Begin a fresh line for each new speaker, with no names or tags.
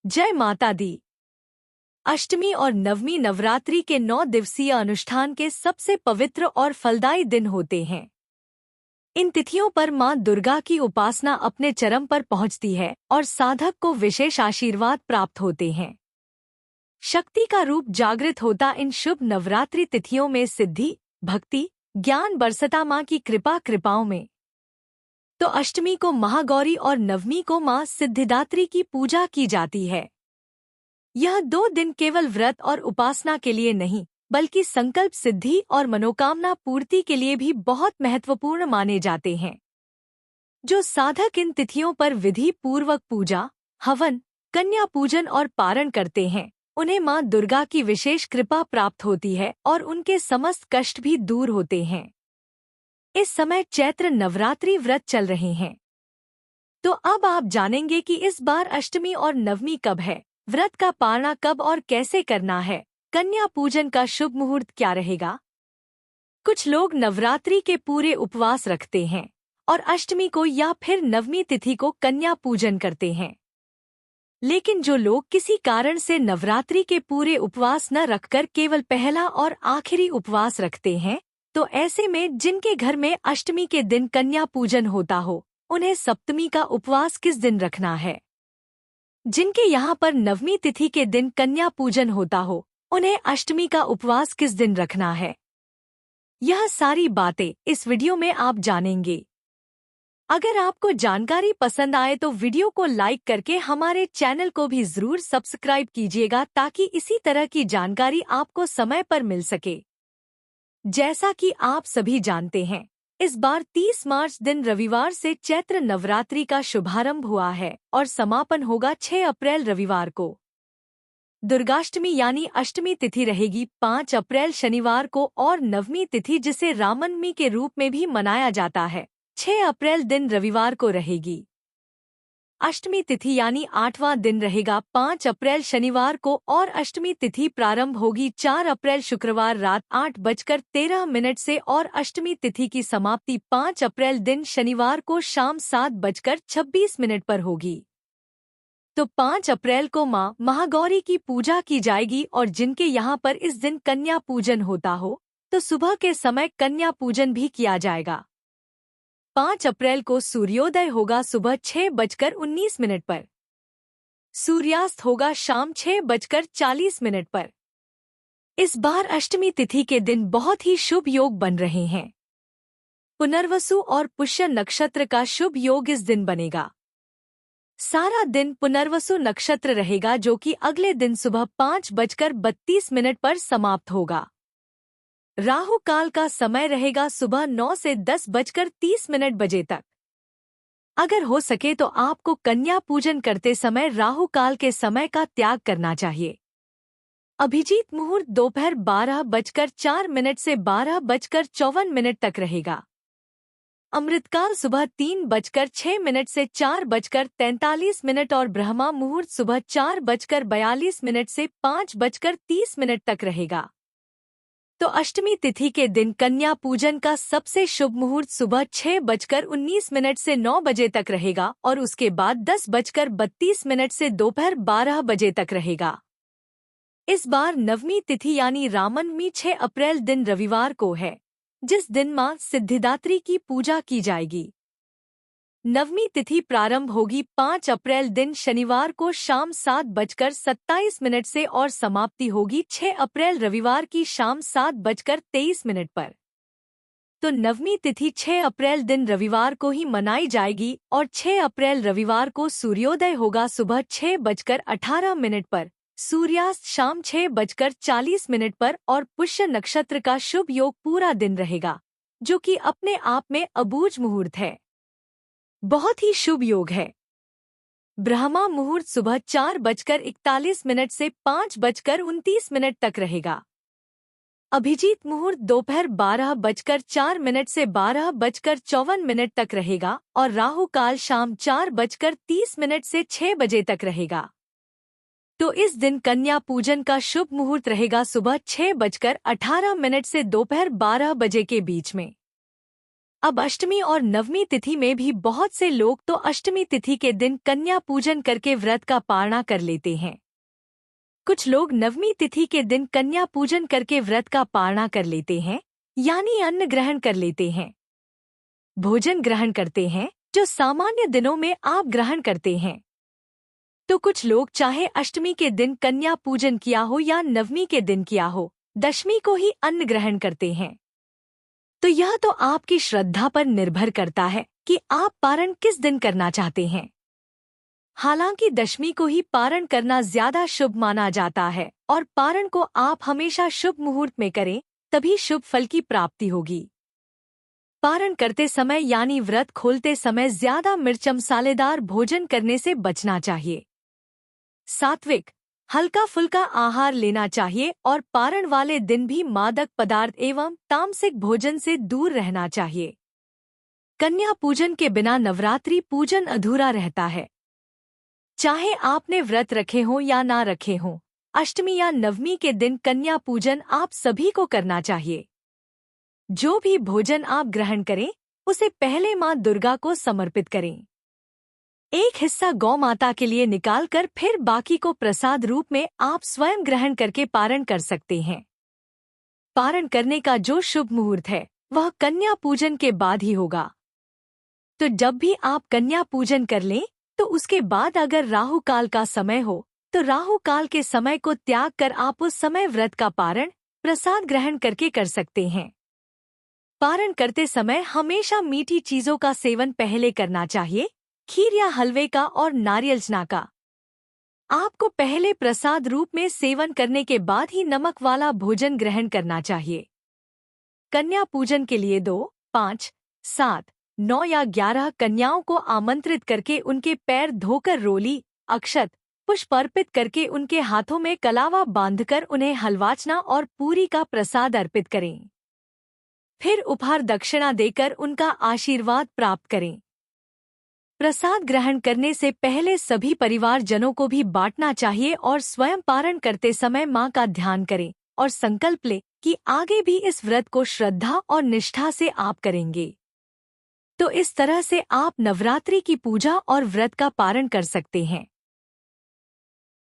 जय माता दी। अष्टमी और नवमी नवरात्रि के 9 दिवसीय अनुष्ठान के सबसे पवित्र और फलदायी दिन होते हैं। इन तिथियों पर मां दुर्गा की उपासना अपने चरम पर पहुंचती है और साधक को विशेष आशीर्वाद प्राप्त होते हैं। शक्ति का रूप जागृत होता इन शुभ नवरात्रि तिथियों में सिद्धि, भक्ति, ज्ञान बरसता मां की कृपाओं में। तो अष्टमी को महागौरी और नवमी को मां सिद्धिदात्री की पूजा की जाती है। यह 2 दिन केवल व्रत और उपासना के लिए नहीं, बल्कि संकल्प सिद्धि और मनोकामना पूर्ति के लिए भी बहुत महत्वपूर्ण माने जाते हैं। जो साधक इन तिथियों पर विधि पूर्वक पूजा, हवन, कन्या पूजन और पारण करते हैं, उन्हें मां दुर्गा की विशेष कृपा प्राप्त होती है और उनके समस्त कष्ट भी दूर होते हैं। इस समय चैत्र नवरात्रि व्रत चल रहे हैं। तो अब आप जानेंगे कि इस बार अष्टमी और नवमी कब है, व्रत का पारणा कब और कैसे करना है, कन्या पूजन का शुभ मुहूर्त क्या रहेगा। कुछ लोग नवरात्रि के पूरे उपवास रखते हैं और अष्टमी को या फिर नवमी तिथि को कन्या पूजन करते हैं। लेकिन जो लोग किसी कारण से नवरात्रि के पूरे उपवास न रखकर केवल पहला और आखिरी उपवास रखते हैं, तो ऐसे में जिनके घर में अष्टमी के दिन कन्या पूजन होता हो, उन्हें सप्तमी का उपवास किस दिन रखना है। जिनके यहाँ पर नवमी तिथि के दिन कन्या पूजन होता हो, उन्हें अष्टमी का उपवास किस दिन रखना है। यह सारी बातें इस वीडियो में आप जानेंगे। अगर आपको जानकारी पसंद आए तो वीडियो को लाइक करके हमारे चैनल को भी जरूर सब्सक्राइब कीजिएगा, ताकि इसी तरह की जानकारी आपको समय पर मिल सके। जैसा कि आप सभी जानते हैं, इस बार 30 मार्च दिन रविवार से चैत्र नवरात्रि का शुभारंभ हुआ है और समापन होगा 6 अप्रैल रविवार को। दुर्गाष्टमी यानी अष्टमी तिथि रहेगी 5 अप्रैल शनिवार को और नवमी तिथि, जिसे रामनवमी के रूप में भी मनाया जाता है, 6 अप्रैल दिन रविवार को रहेगी। अष्टमी तिथि यानी 8वां दिन रहेगा 5 अप्रैल शनिवार को और अष्टमी तिथि प्रारंभ होगी 4 अप्रैल शुक्रवार रात 8:13 से और अष्टमी तिथि की समाप्ति 5 अप्रैल दिन शनिवार को शाम 7:26 पर होगी। तो 5 अप्रैल को मां महागौरी की पूजा की जाएगी और जिनके यहाँ पर इस दिन कन्या पूजन होता हो, तो सुबह के समय कन्या पूजन भी किया जाएगा। 5 अप्रैल को सूर्योदय होगा सुबह 6:19 पर। सूर्यास्त होगा शाम 6:40 पर। इस बार अष्टमी तिथि के दिन बहुत ही शुभ योग बन रहे हैं। पुनर्वसु और पुष्य नक्षत्र का शुभ योग इस दिन बनेगा। सारा दिन पुनर्वसु नक्षत्र रहेगा, जो कि अगले दिन सुबह 5:32 पर समाप्त होगा। राहु काल का समय रहेगा सुबह 9 से 10:30 बजे तक। अगर हो सके तो आपको कन्या पूजन करते समय राहु काल के समय का त्याग करना चाहिए। अभिजीत मुहूर्त दोपहर 12:04 से 12:54 तक रहेगा। अमृतकाल सुबह 3:06 से 4:43 और ब्रह्मा मुहूर्त सुबह 4:42 से 5:30 तक रहेगा। तो अष्टमी तिथि के दिन कन्या पूजन का सबसे शुभ मुहूर्त सुबह 6:19 से 9 बजे तक रहेगा और उसके बाद 10:32 से दोपहर 12 बजे तक रहेगा। इस बार नवमी तिथि यानी रामनवमी 6 अप्रैल दिन रविवार को है, जिस दिन मां सिद्धिदात्री की पूजा की जाएगी। नवमी तिथि प्रारंभ होगी 5 अप्रैल दिन शनिवार को शाम 7:27 से और समाप्ति होगी 6 अप्रैल रविवार की शाम 7:23 पर। तो नवमी तिथि 6 अप्रैल दिन रविवार को ही मनाई जाएगी और 6 अप्रैल रविवार को सूर्योदय होगा सुबह 6:18 पर, सूर्यास्त शाम 6:40 पर और पुष्य नक्षत्र का शुभ योग पूरा दिन रहेगा, जो कि अपने आप में अबूझ मुहूर्त है। बहुत ही शुभ योग है। ब्रह्मा मुहूर्त सुबह 4:41 से 5:29 तक रहेगा। अभिजीत मुहूर्त दोपहर 12:04 से 12:54 तक रहेगा और राहु काल शाम 4:30 से 6 बजे तक रहेगा। तो इस दिन कन्या पूजन का शुभ मुहूर्त रहेगा सुबह 6:18 से दोपहर 12 बजे के बीच में। अब अष्टमी और नवमी तिथि में भी बहुत से लोग तो अष्टमी तिथि के दिन कन्या पूजन करके व्रत का पारणा कर लेते हैं। कुछ लोग नवमी तिथि के दिन कन्या पूजन करके व्रत का पारणा कर लेते हैं, यानी अन्न ग्रहण कर लेते हैं, भोजन ग्रहण करते हैं, जो सामान्य दिनों में आप ग्रहण करते हैं। तो कुछ लोग चाहे अष्टमी के दिन कन्या पूजन किया हो या नवमी के दिन किया हो, दशमी को ही अन्न ग्रहण करते हैं। तो यह तो आपकी श्रद्धा पर निर्भर करता है कि आप पारण किस दिन करना चाहते हैं। हालांकि दशमी को ही पारण करना ज्यादा शुभ माना जाता है और पारण को आप हमेशा शुभ मुहूर्त में करें, तभी शुभ फल की प्राप्ति होगी। पारण करते समय यानी व्रत खोलते समय ज्यादा मिर्च मसालेदार भोजन करने से बचना चाहिए। सात्विक हल्का फुल्का आहार लेना चाहिए और पारण वाले दिन भी मादक पदार्थ एवं तामसिक भोजन से दूर रहना चाहिए। कन्या पूजन के बिना नवरात्रि पूजन अधूरा रहता है। चाहे आपने व्रत रखे हों या ना रखे हों, अष्टमी या नवमी के दिन कन्या पूजन आप सभी को करना चाहिए। जो भी भोजन आप ग्रहण करें, उसे पहले माँ दुर्गा को समर्पित करें। एक हिस्सा गौ माता के लिए निकालकर फिर बाकी को प्रसाद रूप में आप स्वयं ग्रहण करके पारण कर सकते हैं। पारण करने का जो शुभ मुहूर्त है वह कन्या पूजन के बाद ही होगा। तो जब भी आप कन्या पूजन कर लें तो उसके बाद अगर राहु काल का समय हो तो राहु काल के समय को त्याग कर आप उस समय व्रत का पारण प्रसाद ग्रहण करके कर सकते हैं। पारण करते समय हमेशा मीठी चीजों का सेवन पहले करना चाहिए, खीर या हलवे का और नारियल चना का। आपको पहले प्रसाद रूप में सेवन करने के बाद ही नमक वाला भोजन ग्रहण करना चाहिए। कन्या पूजन के लिए 2, 5, 7, 9 या 11 कन्याओं को आमंत्रित करके उनके पैर धोकर रोली, अक्षत, पुष्प अर्पित करके उनके हाथों में कलावा बांधकर उन्हें हलवाचना और पूरी का प्रसाद अर्पित करें। फिर उपहार दक्षिणा देकर उनका आशीर्वाद प्राप्त करें। प्रसाद ग्रहण करने से पहले सभी परिवारजनों को भी बांटना चाहिए और स्वयं पारण करते समय मां का ध्यान करें और संकल्प लें कि आगे भी इस व्रत को श्रद्धा और निष्ठा से आप करेंगे। तो इस तरह से आप नवरात्रि की पूजा और व्रत का पारण कर सकते हैं।